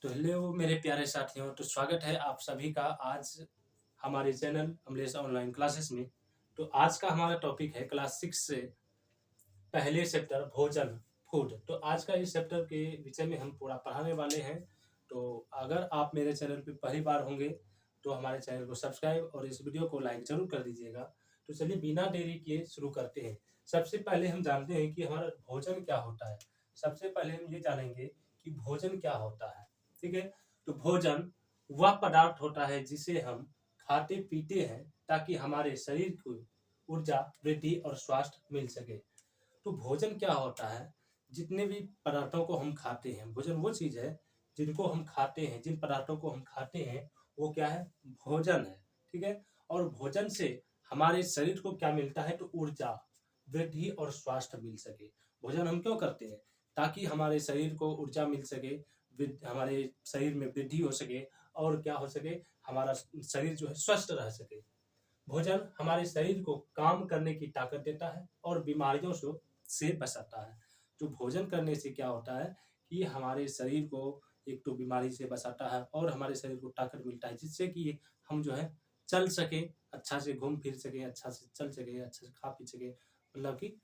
तो हेलो मेरे प्यारे साथियों, तो स्वागत है आप सभी का आज हमारे चैनल अमलेश ऑनलाइन क्लासेस में। तो आज का हमारा टॉपिक है क्लास 6 से पहले चैप्टर भोजन फूड। तो आज का इस चैप्टर के विषय में हम पूरा पढ़ाने वाले हैं। तो अगर आप मेरे चैनल पे पहली बार होंगे तो हमारे चैनल को सब्सक्राइब और इस वीडियो को लाइक ज़रूर कर दीजिएगा। तो चलिए बिना देरी किए शुरू करते हैं। सबसे पहले हम जानते हैं कि हमारा भोजन क्या होता है। सबसे पहले हम ये जानेंगे कि भोजन क्या होता है। ठीक है, तो भोजन वह पदार्थ होता है जिसे हम खाते पीते हैं ताकि हमारे शरीर को ऊर्जा, वृद्धि और स्वास्थ्य मिल सके। तो भोजन क्या होता है? जितने भी पदार्थों को हम खाते हैं, भोजन वो चीज़ है जिनको हम खाते हैं, जिन पदार्थों को हम खाते हैं वो क्या है? भोजन है। ठीक है, और भोजन से हमारे शरीर को क्या मिलता है? तो ऊर्जा, वृद्धि और स्वास्थ्य मिल सके। भोजन हम क्यों करते हैं? ताकि हमारे शरीर को ऊर्जा मिल सके, हमारे शरीर में वृद्धि हो सके और क्या हो सके, हमारा शरीर जो है स्वस्थ रह सके। भोजन हमारे शरीर को काम करने की ताकत देता है और बीमारियों से बचाता है। तो भोजन करने से क्या होता है कि हमारे शरीर को एक तो बीमारी से बचाता है और हमारे शरीर को ताकत मिलता है, जिससे कि हम जो है चल सके, अच्छा से घूम फिर सके, अच्छा से चल सके, अच्छा से खा पी सके। मतलब कि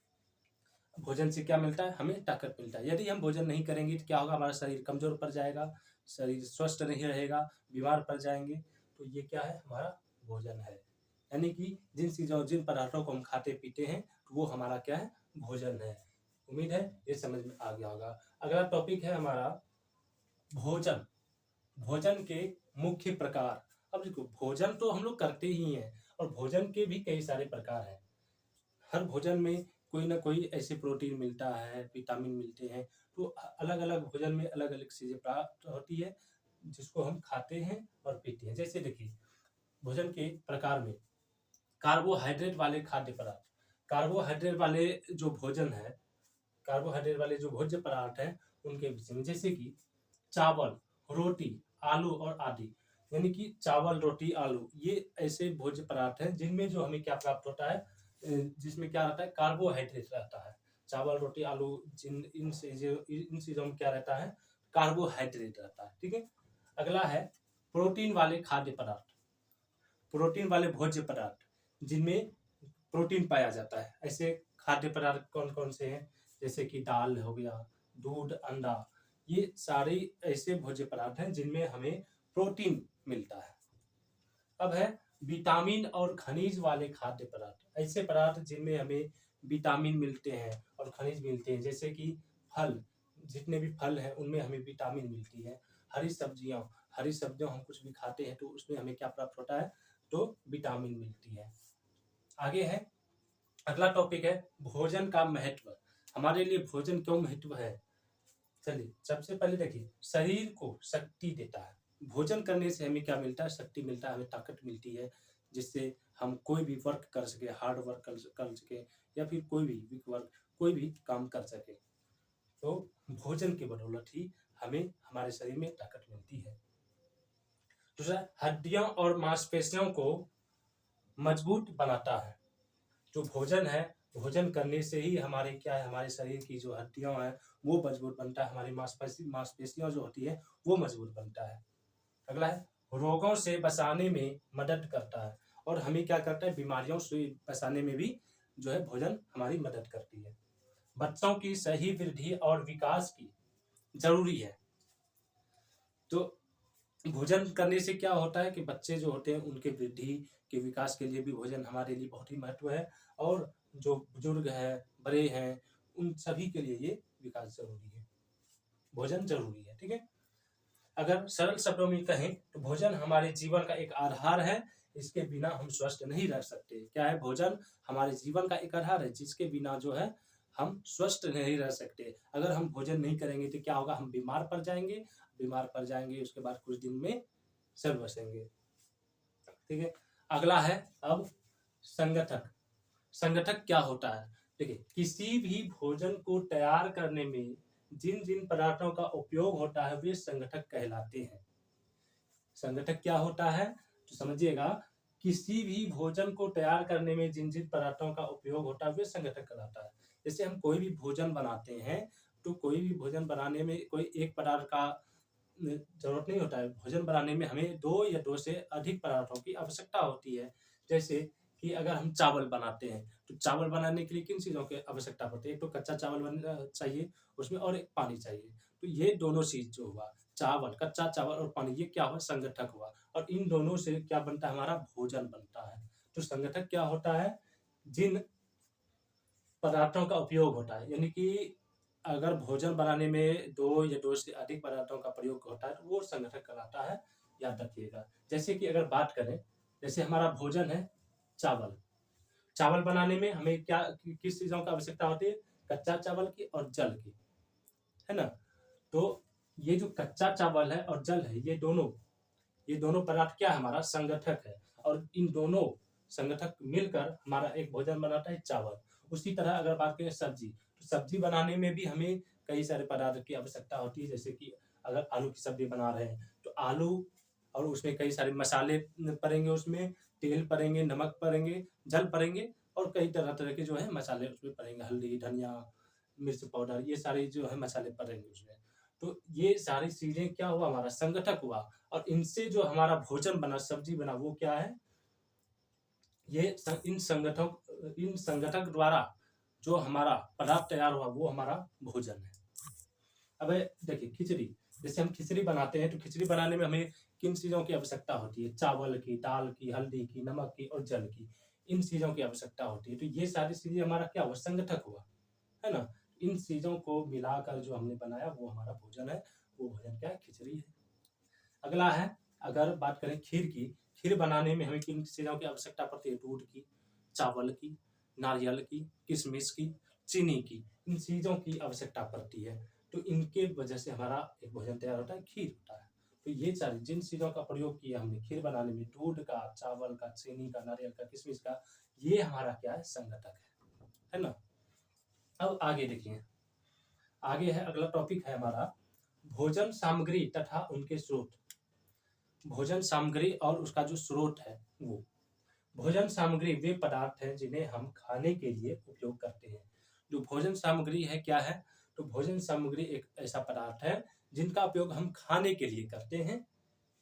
भोजन से क्या मिलता है? हमें ताकत मिलता है। यदि हम भोजन नहीं करेंगे तो क्या होगा? हमारा शरीर कमजोर पड़ जाएगा, शरीर स्वस्थ नहीं रहेगा, बीमार पड़ जाएंगे। तो ये क्या है? हमारा भोजन है। यानी कि जिन पदार्थों को हम खाते पीते हैं वो हमारा क्या है? भोजन है। उम्मीद है ये समझ में आ गया होगा। अगला टॉपिक है हमारा भोजन। भोजन के मुख्य प्रकार। अब देखो, भोजन तो हम लोग करते ही हैं और भोजन के भी कई सारे प्रकार हैं। हर भोजन में कोई ना कोई ऐसे प्रोटीन मिलता है, विटामिन मिलते हैं। तो अलग अलग भोजन में अलग अलग चीजें प्राप्त होती है जिसको हम खाते हैं और पीते हैं। जैसे देखिए, भोजन के प्रकार में कार्बोहाइड्रेट वाले खाद्य पदार्थ, कार्बोहाइड्रेट वाले जो भोजन है, कार्बोहाइड्रेट वाले जो भोज्य पदार्थ हैं उनके विषय में, जैसे कि चावल, रोटी, आलू और आदि। यानी कि चावल, रोटी, आलू ये ऐसे भोज्य पदार्थ हैं जिनमें जो हमें क्या प्राप्त होता है, जिसमें क्या रहता है? कार्बोहाइड्रेट रहता है। चावल, रोटी, आलू, इन चीजों में क्या रहता है? कार्बोहाइड्रेट रहता है। ठीक है, अगला है प्रोटीन वाले खाद्य पदार्थ। प्रोटीन वाले भोज्य पदार्थ जिनमें प्रोटीन पाया जाता है। ऐसे खाद्य पदार्थ कौन कौन से हैं? जैसे कि दाल हो गया, दूध, अंडा, ये सारे ऐसे भोज्य पदार्थ हैं जिनमें हमें प्रोटीन मिलता है। अब है विटामिन और खनिज वाले खाद्य पदार्थ। ऐसे पदार्थ जिनमें हमें विटामिन मिलते हैं और खनिज मिलते हैं, जैसे कि फल, जितने भी फल हैं उनमें हमें विटामिन मिलती है। हरी सब्जियां हम कुछ भी खाते हैं तो उसमें हमें क्या प्राप्त होता है? तो विटामिन मिलती है। आगे है, अगला टॉपिक है भोजन का महत्व। हमारे लिए भोजन क्यों महत्व है? चलिए सबसे पहले देखिए, शरीर को शक्ति देता है। भोजन करने से हमें क्या मिलता है? शक्ति मिलता है, हमें ताकत मिलती है, जिससे हम कोई भी वर्क कर सके, हार्ड वर्क कर सके या फिर कोई भी वीक वर्क, कोई भी काम कर सके। तो भोजन की बदौलत ही हमें हमारे शरीर में ताकत मिलती है। दूसरा, हड्डियों और मांसपेशियों को मजबूत बनाता है। जो भोजन है, भोजन करने से ही हमारे क्या है? हमारे शरीर की जो हड्डियां हैं वो मजबूत बनता है, हमारी मांसपेशियां जो होती है वो मजबूत बनता है। अगला है रोगों से बचाने में मदद करता है और हमें क्या करता है? बीमारियों से बचाने में भी जो है भोजन हमारी मदद करती है। बच्चों की सही वृद्धि और विकास की जरूरी है। तो भोजन करने से क्या होता है कि बच्चे जो होते हैं उनके वृद्धि के विकास के लिए भी भोजन हमारे लिए बहुत ही महत्व है। और जो बुजुर्ग है, बड़े हैं, उन सभी के लिए ये विकास जरूरी है, भोजन जरूरी है। ठीक है, अगर सरल शब्दों में कहें तो भोजन हमारे जीवन का एक आधार है। इसके बिना हम स्वस्थ नहीं रह सकते। क्या है? भोजन हमारे जीवन का एक आधार है जिसके बिना जो है हम स्वस्थ नहीं रह सकते। अगर हम भोजन नहीं करेंगे तो क्या होगा? हम बीमार पड़ जाएंगे, बीमार पड़ जाएंगे उसके बाद कुछ दिन में चल बसेंगे। ठीक है, अगला है अब संगठक। संगठक क्या होता है? देखिए, किसी भी भोजन को तैयार करने में जिन जिन पदार्थों का उपयोग होता है वे संगठक कहलाते हैं। संगठक क्या होता है तो समझिएगा, किसी भी भोजन को तैयार करने में जिन जिन पदार्थों का उपयोग होता है वे संगठक कहलाता है। जैसे हम कोई भी भोजन बनाते हैं तो कोई भी भोजन बनाने में कोई एक पदार्थ का ज़रूरत नहीं होता है। भोजन बनाने में हमें 2 या 2 से अधिक पदार्थों की आवश्यकता होती है। जैसे कि अगर हम चावल बनाते हैं, तो चावल बनाने के लिए किन चीज़ों की आवश्यकता पड़ती है? एक तो कच्चा चावल चाहिए, उसमें और एक पानी चाहिए। तो ये दोनों चीज़ जो हुआ, चावल, कच्चा चावल और पानी, ये क्या हुआ? संगठक हुआ और इन दोनों से क्या बनता है? हमारा भोजन बनता है। तो संगठक क्या होता है? जिन पदार्थों का उपयोग होता है, यानी कि अगर भोजन बनाने में 2 या 2 से अधिक पदार्थों का प्रयोग होता है, तो वो संगठक कहलाता है, याद रखिएगा। जैसे कि अगर बात करें, जैसे हमारा भोजन है चावल, चावल बनाने में हमें क्या किस चीज़ों की आवश्यकता होती है? कच्चा चावल की और जल की, है ना? तो ये जो कच्चा चावल है और जल है, ये दोनों पदार्थ क्या है? हमारा संगठक है और इन दोनों संगठक मिलकर हमारा एक भोजन बनाता है, चावल। उसी तरह अगर बात करें सब्जी, तो सब्जी बनाने में भी हमें कई सारे पदार्थ की आवश्यकता होती है। जैसे कि अगर आलू की सब्जी बना रहे हैं, तो आलू और उसमें कई सारे मसाले पड़ेंगे, उसमें तेल पड़ेंगे, नमक पड़ेंगे, जल पड़ेंगे और कई तरह-तरह के जो है मसाले उसमें पड़ेंगे, हल्दी, धनिया, मिर्च पाउडर, ये सारे जो है मसाले पड़ेंगे उसमें। तो ये सारी चीज़ें क्या हुआ? हमारा संगठक हुआ और इनसे जो हमारा भोजन बना, सब्जी बना, वो क्या है? ये इन संगठक द्वारा जो हमारा पदार्थ तैयार हुआ, वो हमारा भोजन है। अब देखिए खिचड़ी, जैसे हम खिचड़ी बनाते हैं, तो खिचड़ी बनाने में हमें किन चीज़ों की आवश्यकता होती है? चावल की, दाल की, हल्दी की, नमक की और जल की। इन चीज़ों की आवश्यकता होती है। तो ये सारी चीज़ें हमारा क्या हुआ? संगठक हुआ, है ना? इन चीज़ों को मिलाकर जो हमने बनाया, वो हमारा भोजन है। वो भोजन क्या है? खिचड़ी है। अगला है, अगर बात करें खीर की, खीर बनाने में हमें किन चीज़ों की आवश्यकता पड़ती है? दूध की, चावल की, नारियल की, किशमिश की, चीनी की, इन चीज़ों की आवश्यकता पड़ती है। तो इनके वजह से हमारा एक भोजन तैयार होता है, खीर होता है। तो ये सारी जिन चीज़ों का प्रयोग किया हमने खीर बनाने में, दूध का, चावल का, चीनी का, नारियल का, किशमिश का, ये हमारा क्या है? संगठक है ना? अब आगे देखिए, आगे है अगला टॉपिक है हमारा भोजन सामग्री तथा उनके स्रोत। भोजन सामग्री और उसका जो स्रोत है वो। भोजन सामग्री वे पदार्थ हैं जिन्हें हम खाने के लिए उपयोग करते हैं। जो भोजन सामग्री है क्या है? तो भोजन सामग्री एक ऐसा पदार्थ है जिनका उपयोग हम खाने के लिए करते हैं।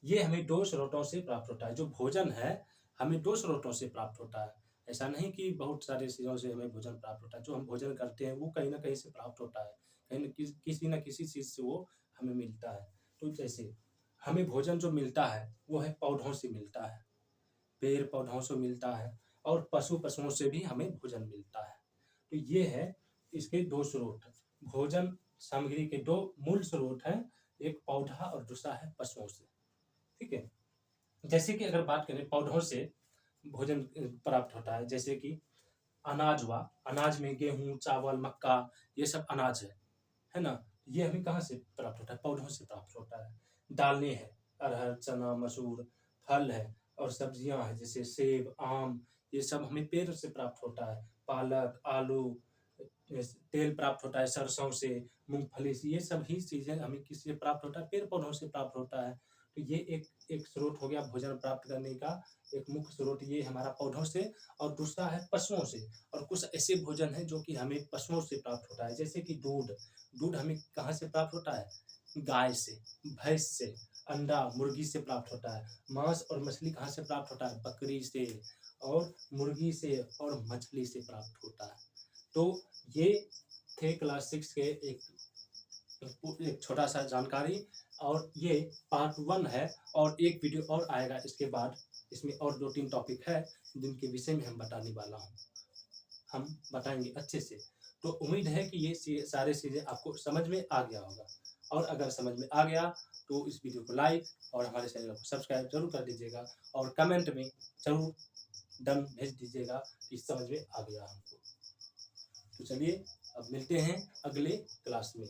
ये हमें 2 स्रोतों से प्राप्त होता है। जो भोजन है हमें 2 स्रोतों से प्राप्त होता है। ऐसा नहीं कि बहुत सारी चीज़ों से हमें भोजन प्राप्त होता है। जो हम भोजन करते हैं वो कहीं न कहीं से प्राप्त होता है। कहीं न किसी न किसी चीज़ से वो हमें मिलता है। तो जैसे हमें भोजन जो मिलता है वो है पौधों से मिलता है, पेड़-पौधों से मिलता है और पशुओं से भी हमें भोजन मिलता है। तो ये है इसके 2 स्रोत। भोजन सामग्री के 2 मूल स्रोत हैं, एक पौधा और दूसरा है पशुओं से। ठीक है? जैसे कि अगर बात करें पौधों से भोजन प्राप्त होता है, जैसे कि अनाज हुआ, अनाज में गेहूँ, चावल, मक्का, ये सब अनाज है ना? ये हमें कहाँ से प्राप्त होता है? पौधों से प्राप्त होता है। दालें हैं, अरहर, चना, मसूर, फल है और सब्जियाँ हैं जैसे सेब, आम, ये सब हमें पेड़ से प्राप्त होता है। पालक, आलू, तेल प्राप्त होता है सरसों से, मूँगफली से, ये सभी चीज़ें हमें किससे प्राप्त होता है? पेड़-पौधों से प्राप्त होता है। तो ये एक एक स्रोत हो गया भोजन प्राप्त करने का, एक मुख्य स्रोत ये हमारा पौधों से और दूसरा है पशुओं से। और कुछ ऐसे भोजन हैं जो कि हमें पशुओं से प्राप्त होता है, जैसे कि दूध। दूध हमें कहाँ से प्राप्त होता है? गाय से, भैंस से, अंडा मुर्गी से प्राप्त होता है। मांस और मछली कहाँ से प्राप्त होता है? बकरी से और मुर्गी से और मछली से प्राप्त होता है। तो ये थे क्लास 6 के एक छोटा-सा जानकारी और ये पार्ट 1 है और एक वीडियो और आएगा इसके बाद। इसमें और 2-3 टॉपिक है जिनके विषय में हम बताने वाला हूँ। हम बताएँगे अच्छे से। तो उम्मीद है कि ये सारी चीज़ें आपको समझ में आ गया होगा और अगर समझ में आ गया तो इस वीडियो को लाइक और हमारे चैनल को सब्सक्राइब ज़रूर कर दीजिएगा और कमेंट में ज़रूर डन भेज दीजिएगा कि समझ में आ गया हमको। तो चलिए अब मिलते हैं अगले क्लास में।